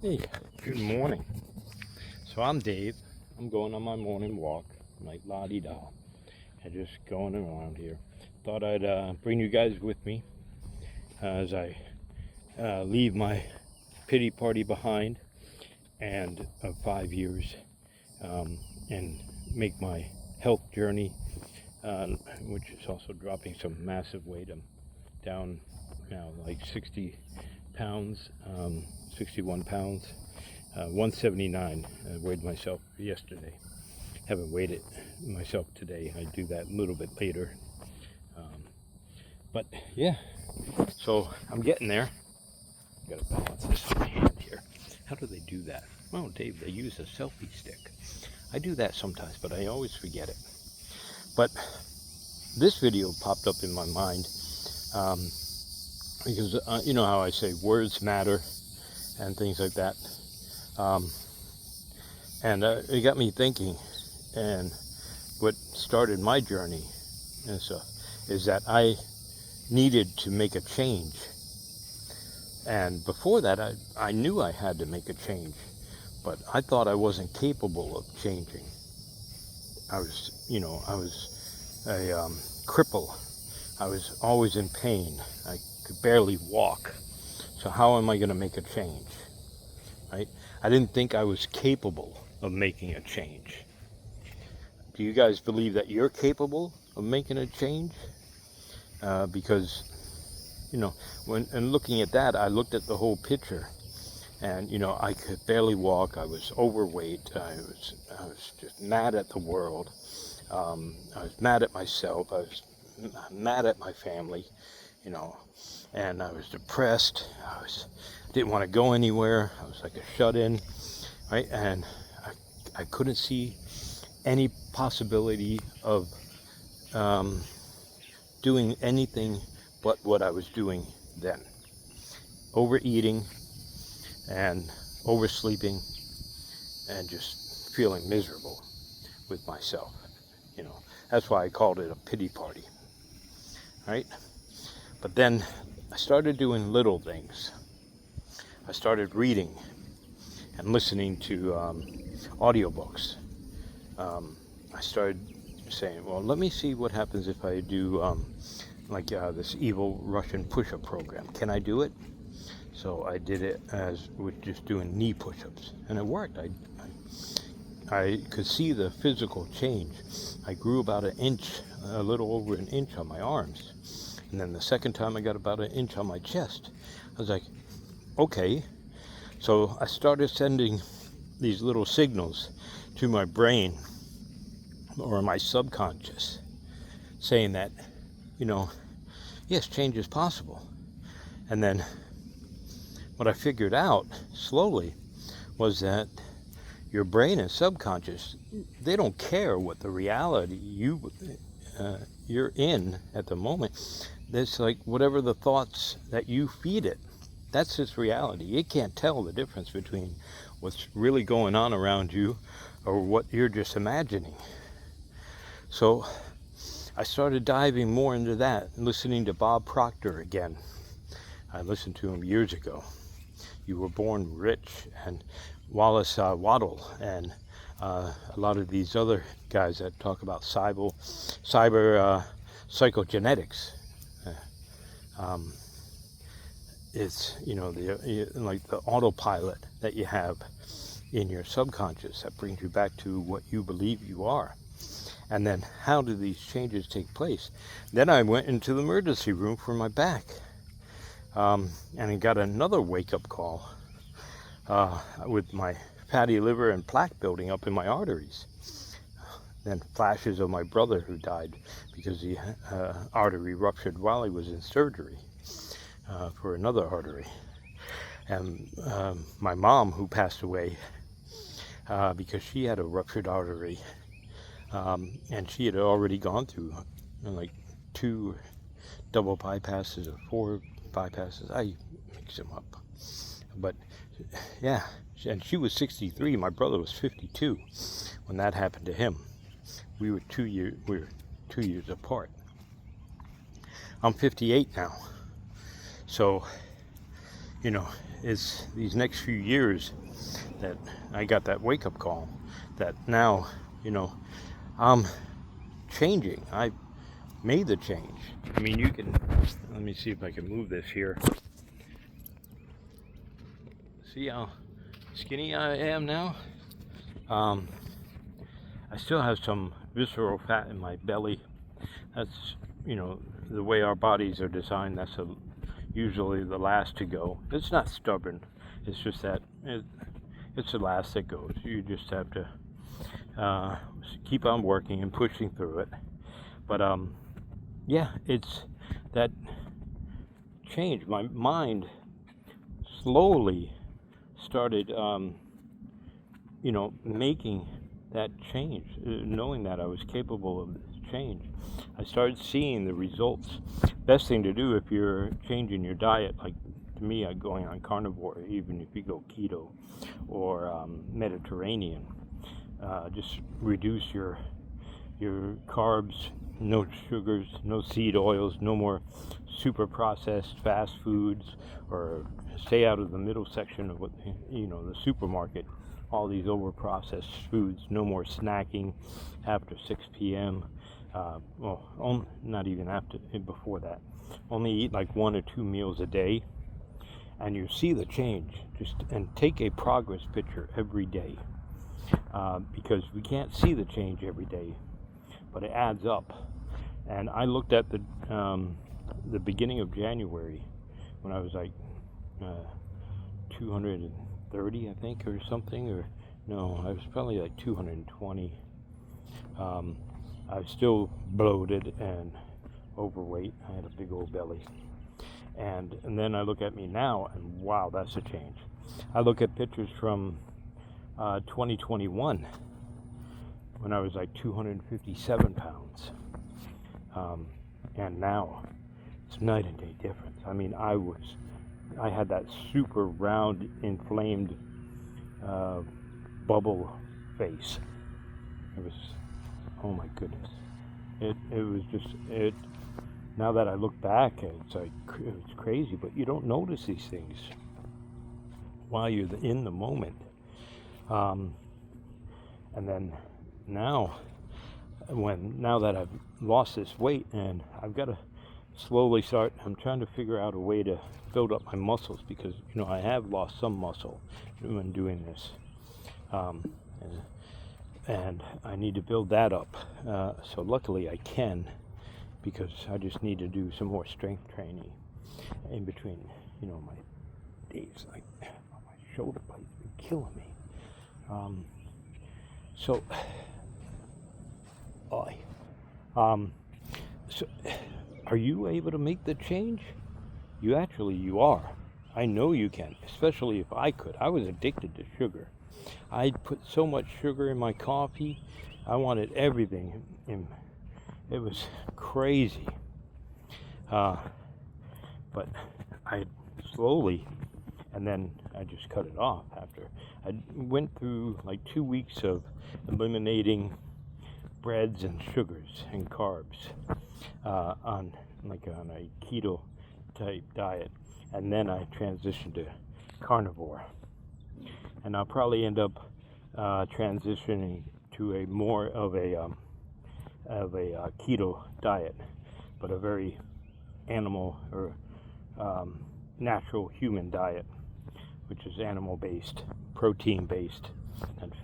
Hey, good morning. So I'm Dave. I'm going on my morning walk, like la di da, and just going around here. Thought I'd bring you guys with me as I leave my pity party behind and of 5 years, um, and make my health journey, uh, which is also dropping some massive weight. I'm down now like 60 pounds, 61 pounds. 179. I weighed myself yesterday. Haven't weighed it myself today. I do that a little bit later. Um, but yeah, so I'm getting there. Gotta balance this in my hand here. How do they do that? Oh, Dave, they use a selfie stick. I do that sometimes, but I always forget it. But this video popped up in my mind um, because you know how I say words matter and things like that. Um, and it got me thinking, and what started my journey is that I needed to make a change. And before that, I knew I had to make a change, but I thought I wasn't capable of changing. I was a cripple. I was always in pain. I could barely walk. So how am I going to make a change, right? I didn't think I was capable of making a change. Do you guys believe that you're capable of making a change? Because when and looking at that, I looked at the whole picture, and I could barely walk. I was overweight. I was just mad at the world. I was mad at myself. I was mad at my family, you know, and I was depressed. Didn't want to go anywhere. I was like a shut-in, right? And I couldn't see any possibility of um, doing anything but what I was doing then. Overeating and oversleeping and just feeling miserable with myself. You know, that's why I called it a pity party, right? But then I started doing little things. I started reading and listening to audiobooks. I started saying, well, let me see what happens if I do this evil Russian push-up program. Can I do it? So I did it as with just doing knee push-ups, and it worked. I could see the physical change. I grew about an inch, a little over an inch on my arms. And then the second time I got about an inch on my chest. I was like, okay. So I started sending these little signals to my brain or my subconscious saying that, yes, change is possible. And then what I figured out slowly was that your brain and subconscious, they don't care what the reality you're in at the moment. It's like whatever the thoughts that you feed it, that's its reality. It can't tell the difference between what's really going on around you or what you're just imagining. So I started diving more into that, listening to Bob Proctor again. I listened to him years ago. You Were Born Rich, and Wallace Waddle, and a lot of these other guys that talk about cyber psychogenetics. Um, it's like the autopilot that you have in your subconscious that brings you back to what you believe you are. And then how do these changes take place? Then I went into the emergency room for my back, and I got another wake-up call with my fatty liver and plaque building up in my arteries. Then flashes of my brother who died because the artery ruptured while he was in surgery for another artery. And my mom, who passed away because she had a ruptured artery, and she had already gone through like 2 double bypasses or 4 bypasses. I mix them up. But yeah, and she was 63. My brother was 52 when that happened to him. We were 2 years apart. I'm 58 now. So, it's these next few years that I got that wake-up call that now, I'm changing. I made the change. I mean, let me see if I can move this here. See how skinny I am now? I still have some visceral fat in my belly. That's, the way our bodies are designed, that's usually the last to go. It's not stubborn. It's just that it's the last that goes. You just have to keep on working and pushing through it. But yeah, it's that change. My mind slowly started, making that change, knowing that I was capable of this change. I started seeing the results. Best thing to do if you're changing your diet, like to me, I'm going on carnivore, even if you go keto or Mediterranean, just reduce your carbs, no sugars, no seed oils, no more super processed fast foods, or stay out of the middle section of what the supermarket, all these over processed foods. No more snacking after 6 p.m. Not even before that. Only eat like 1 or 2 meals a day, and you see the change. And take a progress picture every day, because we can't see the change every day, but it adds up. And I looked at the beginning of January when I was like 230, I think, or something, or no, I was probably like 220. I was still bloated and overweight. I had a big old belly. And then I look at me now, and wow, that's a change. I look at pictures from 2021 when I was like 257 pounds. And now it's night and day difference. I mean, I had that super round, inflamed bubble face. It was, oh my goodness. It was just, now that I look back, it's like, it's crazy, but you don't notice these things while you're in the moment. And then now that I've lost this weight, and I've got to slowly I'm trying to figure out a way to build up my muscles, because I have lost some muscle when doing this, and I need to build that up. So luckily I can, because I just need to do some more strength training in between my days. Like my shoulder blade's been killing me. So are you able to make the change? You are. I know you can, especially if I could. I was addicted to sugar. I'd put so much sugar in my coffee. I wanted everything. It was crazy. But I slowly, and then I just cut it off after. I went through like 2 weeks of eliminating breads and sugars and carbs on a keto type diet, and then I transitioned to carnivore, and I'll probably end up transitioning to a more of a keto diet, but a very animal or natural human diet, which is animal based, protein based, and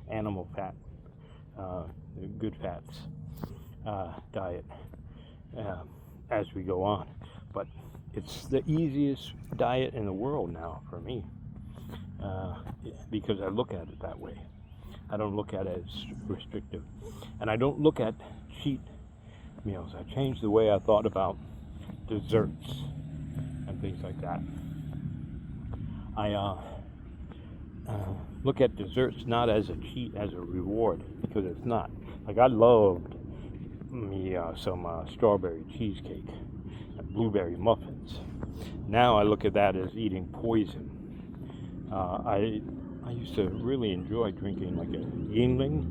animal fat, good fats diet as we go on. But it's the easiest diet in the world now for me, because I look at it that way. I don't look at it as restrictive, and I don't look at cheat meals. I changed the way I thought about desserts and things like that. I look at desserts not as a cheat, as a reward, because it's not. Like, I loved me some strawberry cheesecake and blueberry muffins. Now I look at that as eating poison. I used to really enjoy drinking like a Yingling,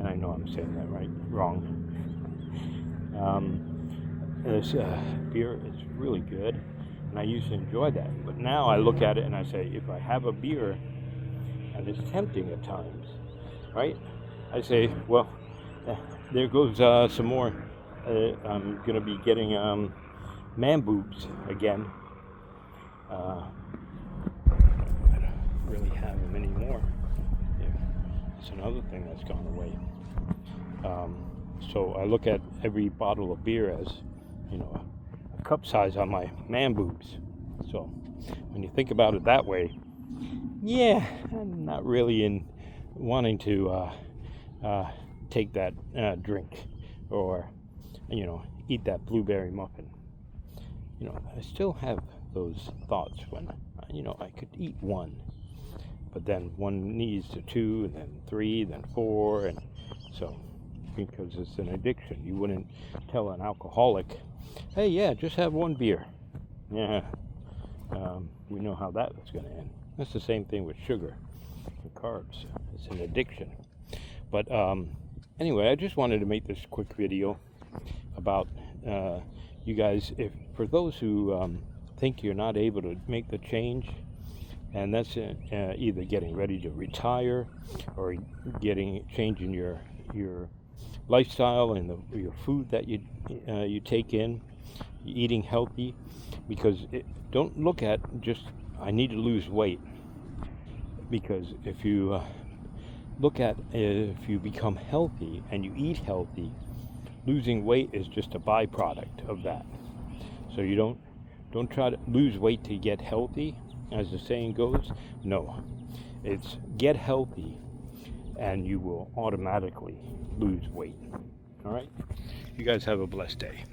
and I know I'm saying that wrong. This beer is really good. And I used to enjoy that. But now I look at it and I say, if I have a beer, and it's tempting at times, right? I say, well, there goes some more. I'm going to be getting man boobs again. I don't really have them anymore. It's another thing that's gone away. So I look at every bottle of beer as, a cup size on my man boobs. So when you think about it that way, yeah, I'm not really in wanting to take that drink or, eat that blueberry muffin. I still have those thoughts when, I could eat one. But then one needs to 2, and then 3, then 4, and so, because it's an addiction. You wouldn't tell an alcoholic, hey, yeah, just have one beer. Yeah, we know how that is going to end. That's the same thing with sugar and carbs. It's an addiction. But anyway, I just wanted to make this quick video about you guys. For those who think you're not able to make the change, and that's either getting ready to retire or changing your lifestyle and your food that you take in, eating healthy, because don't look at just I need to lose weight, because if you look at if you become healthy and you eat healthy, losing weight is just a byproduct of that. So you don't try to lose weight to get healthy, as the saying goes. No, it's get healthy and you will automatically lose weight. All right, you guys have a blessed day.